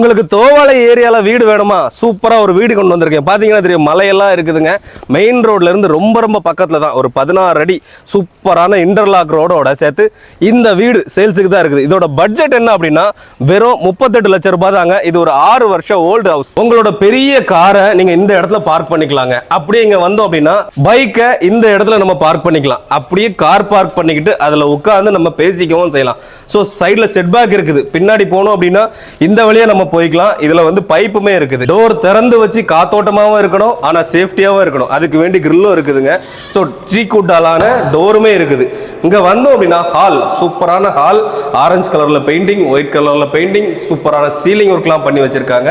உங்களுக்கு தோவாளை ஏரியால வீடு வேணுமா? சூப்பரா ஒரு வீடு கொண்டு வந்திருக்கேன். பாத்தீங்கன்னா தெரியும், மலையெல்லாம் இருக்குதுங்க. மெயின் ரோட்ல இருந்து ரொம்ப ரொம்ப பக்கத்துல தான், ஒரு 16 அடி சூப்பரான இன்டர்லாக் ரோடோட சேர்த்து இந்த வீடு சேல்ஸுக்கு தான் இருக்குது. இதோட பட்ஜெட் என்ன அப்படின்னா வெறும் 38 லட்சம் ரூபாய் தாங்க. இது ஒரு 6 வருஷம் ஓல்டு ஹவுஸ். உங்களோட பெரிய காரை நீங்க இந்த இடத்துல பார்க் பண்ணிக்கலாங்க. அப்படியே இங்க வந்தோம் அப்படின்னா பைக்கை இந்த இடத்துல நம்ம பார்க் பண்ணிக்கலாம். அப்படியே கார் பார்க் பண்ணிக்கிட்டு அதுல உட்கார்ந்து நம்ம பேசிக்கவும் செய்யலாம். ஸோ சைட்ல செட் பேக் இருக்குது. பின்னாடி போனோம் அப்படின்னா இந்த வழியா நம்ம போய்க்கலாம். இதுல வந்து பைப்புமே இருக்குது. டோர் திறந்து வச்சு காத்தோட்டமாவும் இருக்கணும், ஆனா சேஃப்டியாவும் இருக்கணும். அதுக்கு வேண்டி கிரில்லும் இருக்குதுங்க. ஸோ ட்ரீக்குட்டாலான டோருமே இருக்குது. இங்க வந்தோம் அப்படின்னா ஹால், சூப்பரான ஹால், ஆரஞ்சு கலர்ல பெயிண்டிங், ஒயிட் கலர்ல பெயிண்டிங், சூப்பரான சீலிங் ஒர்க்லாம் பண்ணி வச்சிருக்காங்க.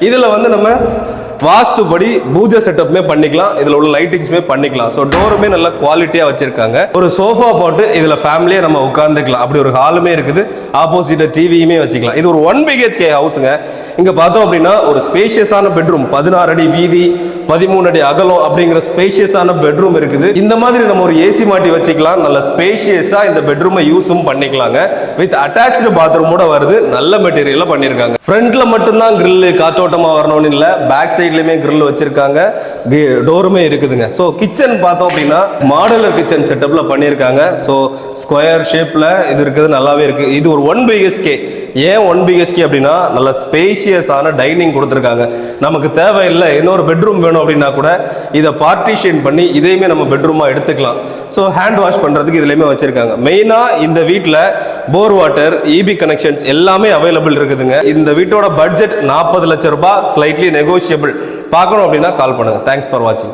இதுல வந்து நம்ம வாஸ்துபடி பூஜை செட்டப்மே பண்ணிக்கலாம். இதுல உள்ள லைட்டிங்ஸ்மே பண்ணிக்கலாம். ஸோ டோருமே நல்ல குவாலிட்டியா வச்சிருக்காங்க. ஒரு சோஃபா போட்டு இதுல ஃபேமிலியா நம்ம உட்கார்ந்துக்கலாம். அப்படி ஒரு ஹாலுமே இருக்குது. ஆப்போசிட் டிவியுமே வச்சுக்கலாம். இது ஒரு 1 BHK ஹவுஸுங்க. இங்க பார்த்தோம் அப்படின்னா ஒரு ஸ்பேஷியஸான பெட்ரூம், 16 அடி வீதி, 13 அடி அகலம் அப்படிங்கிற ஸ்பேஷியஸான பெட்ரூம் இருக்குது. இந்த மாதிரி நம்ம ஒரு ஏசி மாட்டி வச்சுக்கலாம். நல்ல ஸ்பேஷியஸா இந்த பெட்ரூமை யூஸும் பண்ணிக்கலாங்க. வித் அட்டாச்டு பாத்ரூமோட வருது. நல்ல மெட்டீரியல்ல பண்ணிருக்காங்க. ஃப்ரண்ட்ல மட்டும்தான் கிரில் காத்தோட்டமா வரணும்னு இல்ல, பேக் சைட்லயுமே கிரில் வச்சிருக்காங்க. டோருமே இருக்குதுங்க. ஸோ கிச்சன் பார்த்தோம் அப்படின்னா மாடுலர் கிச்சன் செட்டப்ல பண்ணியிருக்காங்க. ஸோ ஸ்கொயர் ஷேப்ல இது இருக்குது, நல்லாவே இருக்கு. இது ஒரு 1 BHK. ஏன் 1 BHK அப்படின்னா நல்ல ஸ்பேஷியஸான டைனிங் கொடுத்துருக்காங்க. நமக்கு தேவையில்லை இன்னொரு பெட்ரூம் வேணும் அப்படின்னா கூட இதை பார்ட்டிஷன் பண்ணி இதையுமே நம்ம பெட்ரூமா எடுத்துக்கலாம். ஸோ ஹேண்ட் வாஷ் பண்றதுக்கு இதுலயுமே வச்சிருக்காங்க. மெயினா இந்த வீட்டில் போர் வாட்டர், EB கனெக்ஷன்ஸ் எல்லாமே அவைலபிள் இருக்குதுங்க. இந்த வீட்டோட பட்ஜெட் 40 லட்சம் ரூபாய், ஸ்லைட்லி நெகோஷியபிள். பார்க்கணும் அப்படின்னா கால் பண்ணுங்க. தேங்க்ஸ் ஃபார் வாட்சிங்.